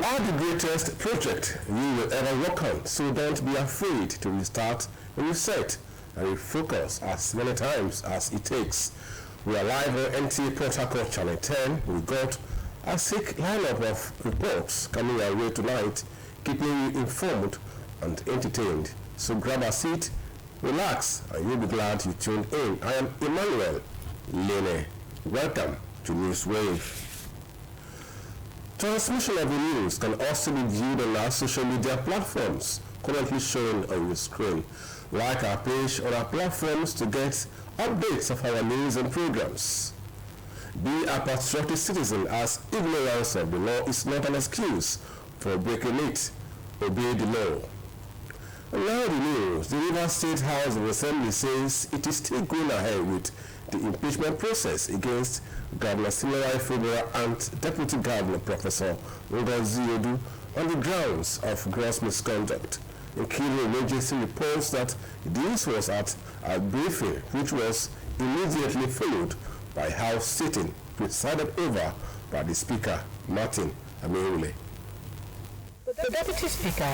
are the greatest project you will ever work on, so don't be afraid to restart, reset, and refocus as many times as it takes. We are live on NTA Port Harcourt Channel 10. We got a sick lineup of reports coming our way tonight, keeping you informed and entertained. So grab a seat, relax, and you'll be glad you tuned in. I am Emmanuel Lene. Welcome to Newswave. Transmission of the news can also be viewed on our social media platforms currently shown on your screen. Like our page on our platforms to get updates of our news and programs. Be a patriotic citizen, as ignorance of the law is not an excuse for breaking it. Obey the law. And now the news. The Rivers State House of Assembly says it is still going ahead with the impeachment process against Governor Simerai Fubara and Deputy Governor Professor Ngozi Odu on the grounds of gross misconduct. Nkiri Emergency reports that this was at a briefing which was immediately followed by House sitting presided over by the Speaker, Martin Ameule. The Deputy Speaker,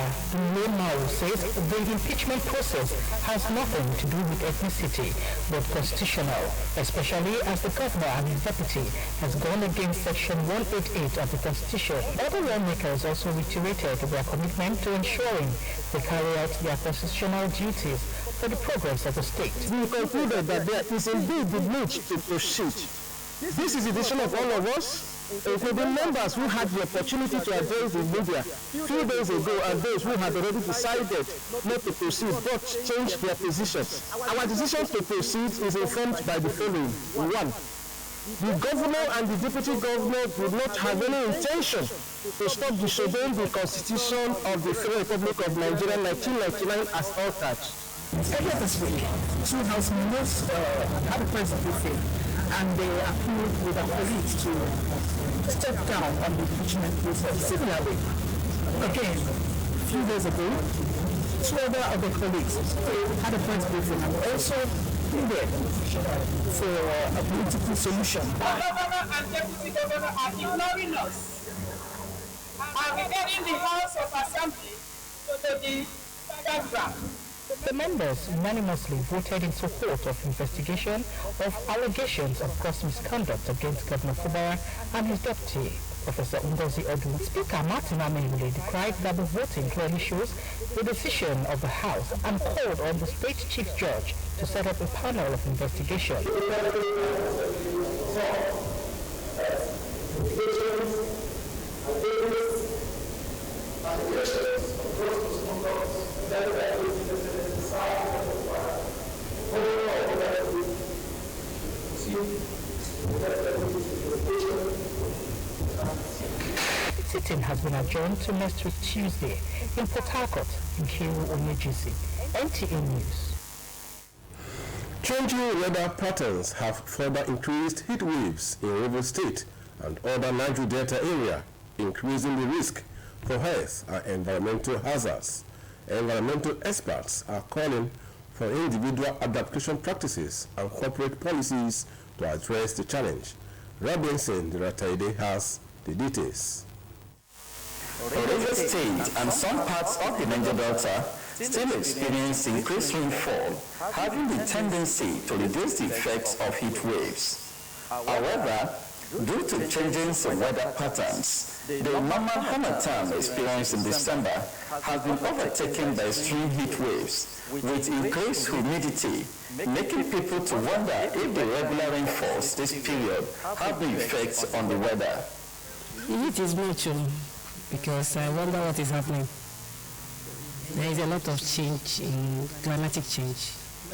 Mao, says the impeachment process has nothing to do with ethnicity, but constitutional, especially as the governor and his deputy has gone against Section 188 of the Constitution. Other lawmakers also reiterated their commitment to ensuring they carry out their constitutional duties for the progress of the state. We concluded that there is indeed the need to proceed. This is the decision of all of us, including members who had the opportunity to address the media a few days ago and those who had already decided not to proceed but changed their positions. Our decision to proceed is informed by the following. 1. The governor and the deputy governor did not have any intention to stop disobeying the Constitution of the Federal Republic of Nigeria 1999 as altered. Earlier this week, two House members had a press briefing and they appealed with their colleagues to step down on the impeachment process. Similarly, again, a few days ago, two other of their colleagues had a press briefing and also pleaded for a political solution. The governor and deputy governor are ignoring us and retaining the House of Assembly to the background. The members unanimously voted in support of investigation of allegations of gross misconduct against Governor Fubara and his deputy, Professor Ngozi Odu. Speaker Martin Ameule decried that the voting clearly shows the decision of the House and called on the state chief judge to set up a panel of investigation. The sitting has been adjourned to next week Tuesday in Port Harcourt in Nkiri Emergency. NTA News. Changing weather patterns have further increased heat waves in Rivers State and other Niger Delta area, increasing the risk for health and environmental hazards. Environmental experts are calling for individual adaptation practices and corporate policies to address the challenge. Robinson Dirataide has the details. Rivers State and some parts of the Niger Delta still experience increased rainfall, having the tendency to reduce the effects of heat waves. However, due to changes in weather patterns, the normal harmattan experienced in December has been overtaken by extreme heat waves with increased humidity, making people to wonder if the regular rainfalls this period have the effects on the weather. The heat is much, because I wonder what is happening. There is a lot of change in climatic change.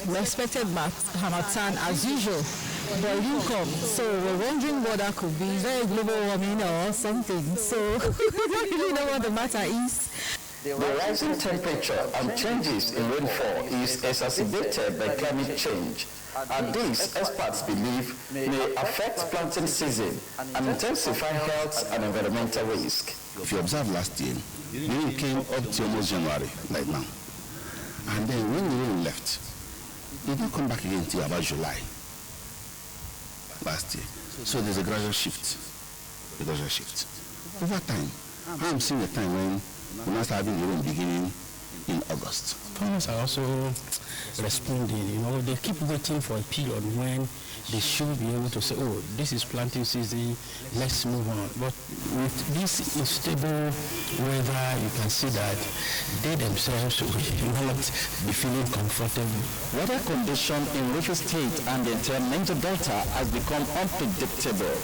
We expected harmattan as usual, but it didn't come. So we're wondering what that could be. Is there a global warming or something? So we don't really know what the matter is. The rising temperature and changes in rainfall is exacerbated by climate change, and these experts believe may affect planting season and intensify health and environmental risk. If you observe last year, the rain came up to almost January, like now. And then when the rain left, it didn't come back again until about July last year. So there's a gradual shift. Over time, I'm seeing the time when we now start having the beginning in August. Farmers are also responding, they keep waiting for a period when they should be able to say, oh, this is planting season, let's move on. But with this unstable weather, you can see that they themselves will not be feeling comfortable. Weather condition in Rivers State and the entire Niger Delta has become unpredictable.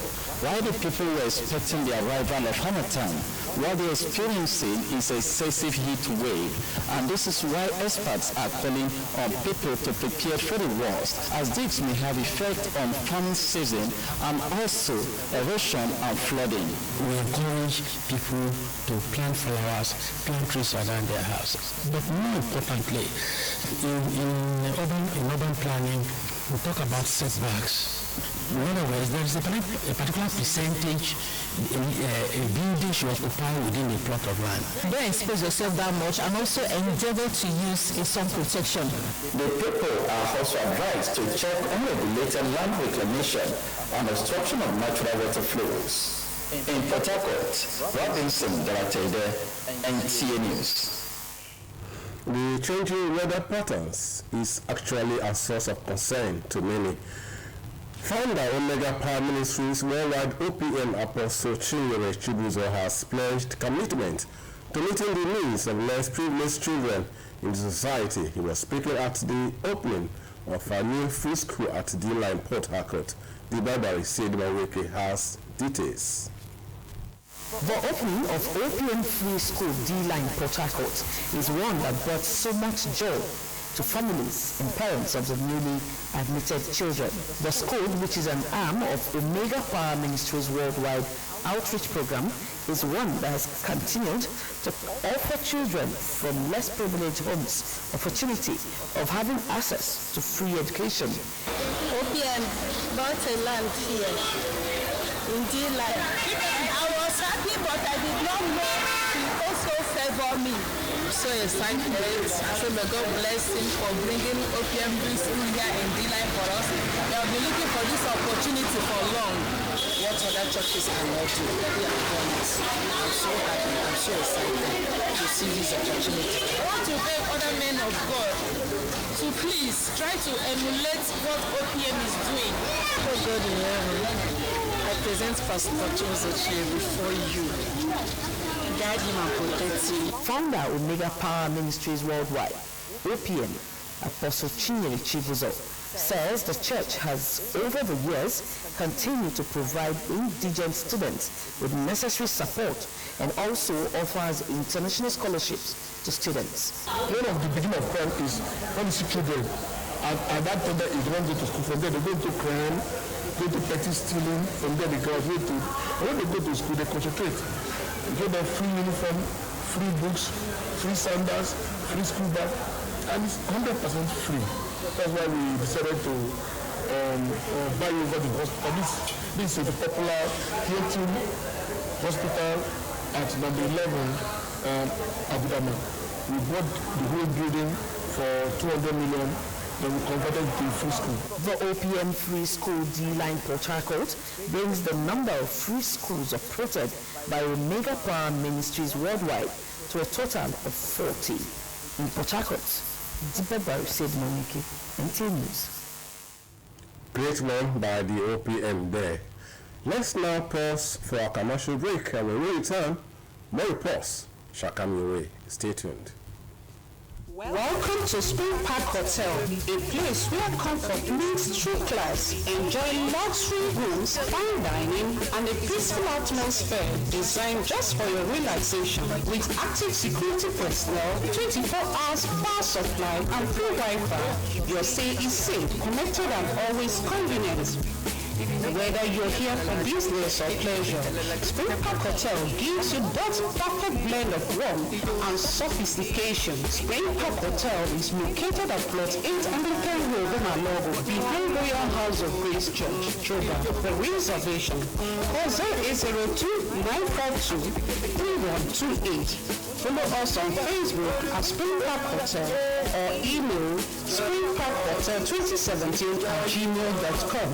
While the people were expecting the arrival of Hamatan, what they're experiencing is excessive heat wave, and this is why experts are calling on people to prepare for the worst, as this may have effect on farming season and also erosion and flooding. We encourage people to plant flowers, plant trees around their houses. But more importantly, in urban planning, we talk about setbacks. In other words, there is a particular percentage a building should occupy within a plot of land. Don't expose yourself that much, and also endeavor to use a sun protection. The people are also advised to check unregulated land reclamation and obstruction of natural water flows. In Port Harcourt, Robinson Daratede, NTA News. The changing weather patterns is actually a source of concern to many. Founder Omega Power Ministries Worldwide OPM Apostle Chinyere Chibuzo has pledged commitment to meeting the needs of less privileged children in the society. He was speaking at the opening of a new free school at D-Line Port Harcourt. The Barbary Sedmaweke has details. The opening of OPM Free School D-Line Port Harcourt is one that brought so much joy to families and parents of the newly admitted children. The school, which is an arm of Omega Power Ministries Worldwide Outreach Program, is one that has continued to offer children from less privileged homes opportunity of having access to free education. OPM bought a land here in D-Line. I was happy, but I did not know he also favored me. So excited. I said, may God bless him for bringing OPM Free School here in D-Line for us. We have been looking for this opportunity for long. What other churches are not doing, we are doing it. I'm so happy, I'm so excited to see this opportunity. I want to beg other men of God to please try to emulate what OPM is doing. Oh God in heaven, I present Pastor Joseph here before you. Guide him and protect him. Founder Omega Power Ministries Worldwide, OPM, Apostle Chinyere Chibuzo, says the church has over the years continued to provide indigent students with necessary support and also offers international scholarships to students. One of the beginning of crime is when you see children and that time that is going to school, from there they go into crime, go to petty stealing, from there they graduate to, and when they go to school they concentrate. You get them free uniform, free books, free sandals, free school bag, and it's 100% free. That's why we decided to buy over the hospital. This is the popular Hilton Hospital at number 11 Abudama. We bought the whole building for 200 million. Then we converted it to free school. The OPM Free School D-Line Port Harcourt brings the number of free schools operated by Omega Power Ministries Worldwide to a total of 40. In Port Harcourt, Dibaba Sedmaweke, NTA News. Great one by the OPM there. Let's now pause for a commercial break, and when we return, more reports shall come your way. Stay tuned. Welcome to Spring Park Hotel, a place where comfort meets true class. Enjoy luxury rooms, fine dining, and a peaceful atmosphere designed just for your relaxation. With active security personnel, 24 hours power supply, and free Wi-Fi, your stay is safe, connected, and always convenient. Whether you're here for business or pleasure, Spring Park Hotel gives you that perfect blend of warmth and sophistication. Spring Park Hotel is located at Plot 8 Anglican Road, Umalogo, behind Royal House of Grace Church, Choba. For reservation, call 0802-942-3128. Follow us on Facebook at Spring Park Hotel or email springparkhotel2017@gmail.com.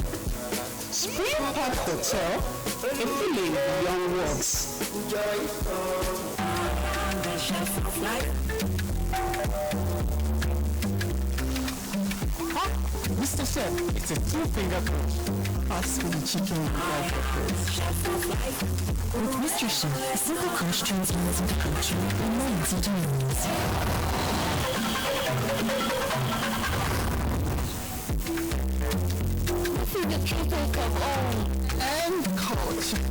Spring Park Hotel, a feeling beyond words. Mr. Chef, it's a two-finger crunch. Pass me the chicken with Mr. Chef, a simple crunch translates into culture and minds into meals. This is the triple of all And culture.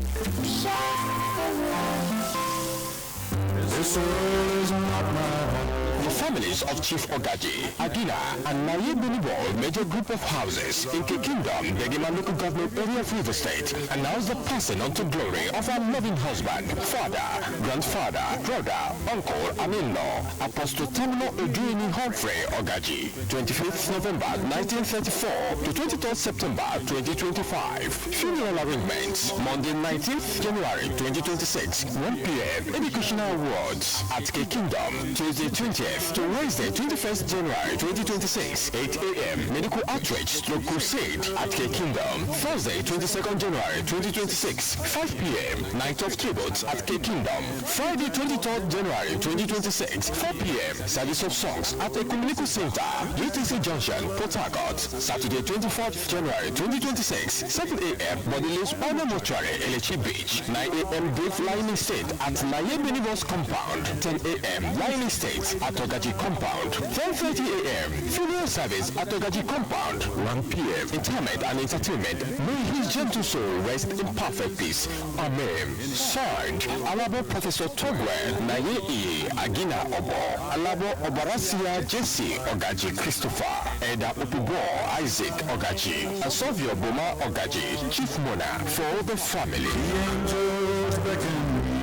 This world is not my home. The families of Chief Ogaji, Agina, and Naye Benibol major group of houses in K Kingdom, Degima local government area of River State, announce the passing on to glory of our loving husband, father, grandfather, brother, uncle, and in-law, Apostle Tamino Edwini Humphrey Ogaji, 25th November 1934 to 23rd September 2025. Funeral arrangements, Monday 19th January 2026, 1 p.m. Educational awards at K Kingdom, Tuesday 20th to Wednesday 21st January 2026, 8 a.m. Medical outreach / crusade at K Kingdom. Thursday 22nd January 2026, 5 p.m. Night of tributes at K Kingdom. Friday 23rd January 2026, 4 p.m. Service of songs at the Community Center, UTC Junction, Port Harcourt. Saturday 24th January 2026, 7 a.m. Bodilus Honor Mortuary, Elechi Beach. 9 a.m. Brief Line Estate at Naye Benibos Compound. 10 a.m. Line Estate at Ogaji Compound. 10:30 a.m. Funeral service at Ogaji Compound. 1 p.m. Interment and entertainment. May his gentle soul rest in perfect peace. Amen. Signed, Alabo Professor Togwe Naye E. Agina Obo. Alabo Obarasia Jesse Ogaji Christopher. Eda Upubo Isaac Ogaji. Asovio Boma Ogaji. Chief Mona for the family. The angels beckon me.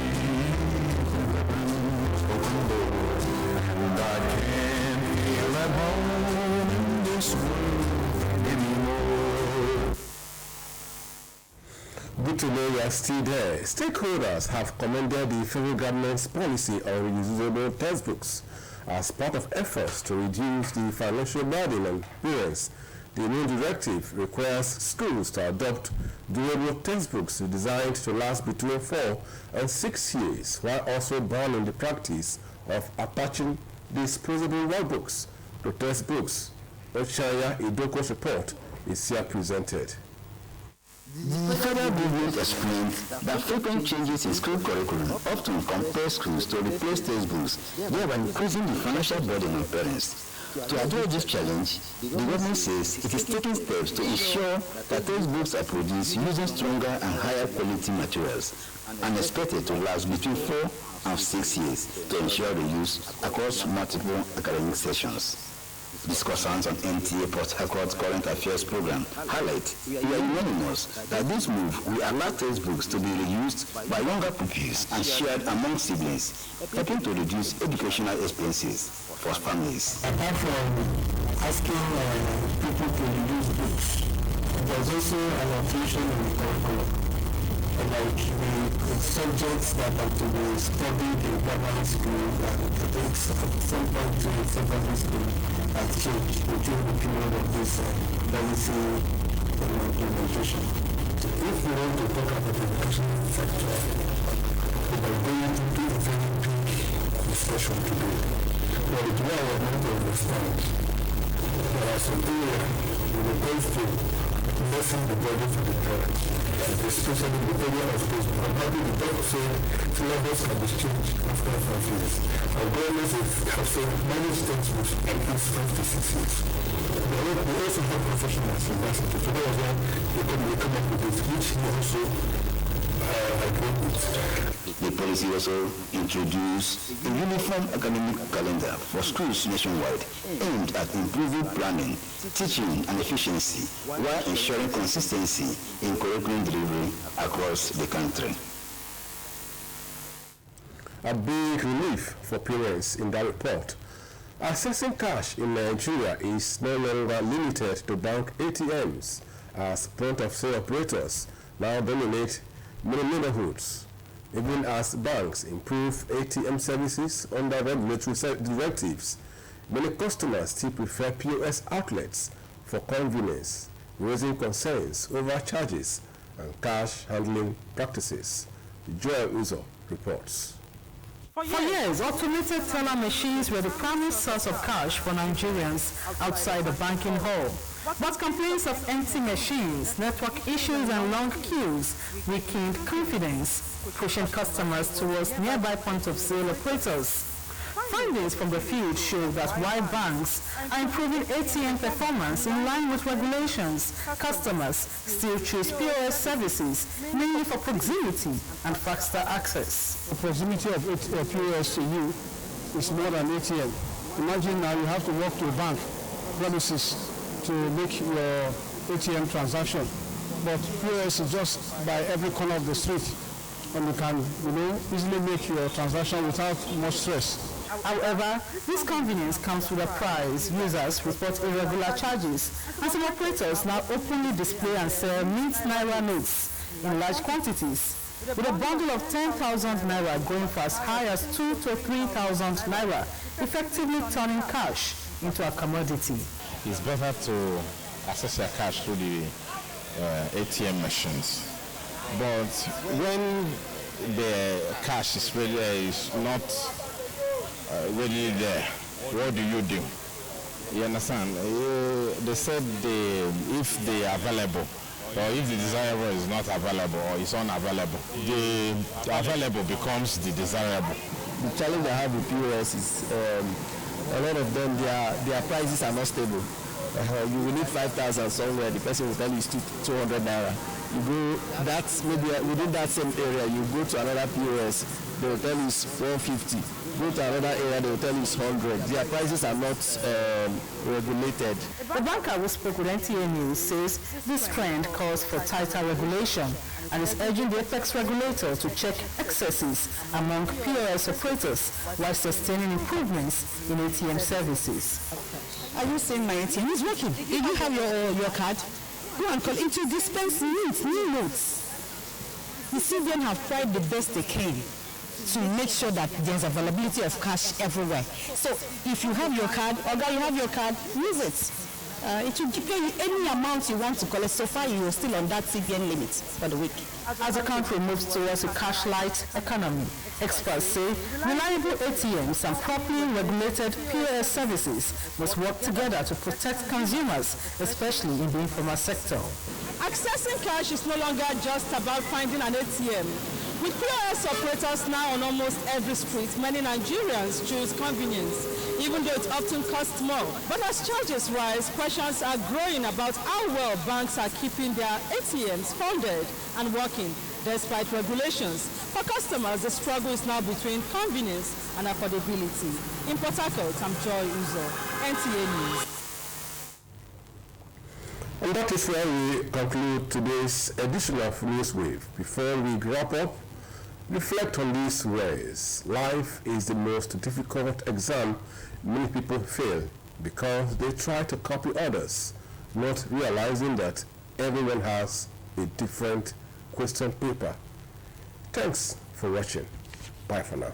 I can't feel at home in this world anymore. Good to know you are still there. Stakeholders have commended the federal government's policy on reusable textbooks as part of efforts to reduce the financial burden on parents. The new directive requires schools to adopt durable textbooks designed to last between 4 and 6 years, while also banning the practice of attaching disposable workbooks to textbooks. Ochaya Idoko's report is here presented. The federal government explained that frequent changes in school curriculum often compel schools to replace textbooks, thereby increasing the financial burden on parents. To address this challenge, the government says it is taking steps to ensure that textbooks are produced using stronger and higher quality materials and expected to last between 4 and 6 years to ensure the use across multiple academic sessions. Discussions on NTA Port Harcourt's current affairs program highlight we are unanimous that this move will allow textbooks to be reused by younger pupils and shared among siblings, helping to reduce educational expenses for families. Apart from asking people to reuse books, there's also an alteration in the curriculum. Like the subjects that are to be studied in primary school and I think some point to secondary school has changed within the period of this policy implementation. So if we want to talk about the education sector, we are going to do a very big discussion today. But the way I want to understand, there are some areas we are going to lessen the burden for the parents, especially in the area of schools. Probably the doctor say syllabus can be changed after 5 years. Our government have said manage textbooks at least 5 to 6 years. We also have professionals in that sector. So that was why they come up with this, which we also agree with. The policy also introduced a uniform academic calendar for schools nationwide aimed at improving planning, teaching and efficiency while ensuring consistency in curriculum delivery across the country. A big relief for parents in that report. Accessing cash in Nigeria is no longer limited to bank ATMs, as point-of-sale operators now dominate many neighborhoods. Even as banks improve ATM services under regulatory directives, many customers still prefer POS outlets for convenience. raising concerns over charges and cash handling practices. Joel Uzo reports. For years, automated teller machines were the primary source of cash for Nigerians outside the banking hall. But complaints of empty machines, network issues and long queues weakened confidence, pushing customers towards nearby point-of-sale operators. Findings from the field show that while banks are improving ATM performance in line with regulations, customers still choose POS services mainly for proximity and faster access. The proximity of POS to you is more than ATM. Imagine now you have to walk to a bank premises to make your ATM transaction, but POS is just by every corner of the street, and you can, easily make your transaction without much stress. However, this convenience comes with a price. Users report irregular charges, and some operators now openly display and sell mint naira notes in large quantities, with a bundle of 10,000 naira going for as high as 2,000 to 3,000 naira, effectively turning cash into a commodity. It's better to access your cash through the ATM machines, but when the cash is not really there, what do? You understand? They said if they are available, or if the desirable is not available or is unavailable, the available becomes the desirable. The challenge I have with POS is a lot of them, their prices are not stable. You will need 5,000 somewhere, the person will tell you it's 200 naira. You go, that's maybe within that same area, you go to another POS, they will tell you it's 450. Go to another area, they will tell you it's 100. Their prices are not regulated. The banker who spoke with NTA News says this trend calls for tighter regulation and is urging the apex regulator to check excesses among POS operators while sustaining improvements in ATM services. Are you saying my ATM is working? If you have your card, go and call into dispense new notes. The CBN have tried the best they can to make sure that there's availability of cash everywhere. So if you have your card, or you have your card, use it. It will pay you any amount you want to collect. So far, you are still on that CBN limit for the week. As the country moves towards a cash-light economy, experts say reliable ATMs and properly regulated POS services must work together to protect consumers, especially in the informal sector. Accessing cash is no longer just about finding an ATM. With POS operators now on almost every street, many Nigerians choose convenience, even though it often costs more. But as charges rise, questions are growing about how well banks are keeping their ATMs funded and working despite regulations. For customers, the struggle is now between convenience and affordability. In Port Harcourt, I'm Joy Uzo, NTA News. And that is where we conclude today's edition of Newswave. Before we wrap up, reflect on these ways. Life is the most difficult exam many people fail because they try to copy others, not realizing that everyone has a different question paper. Thanks for watching. Bye for now.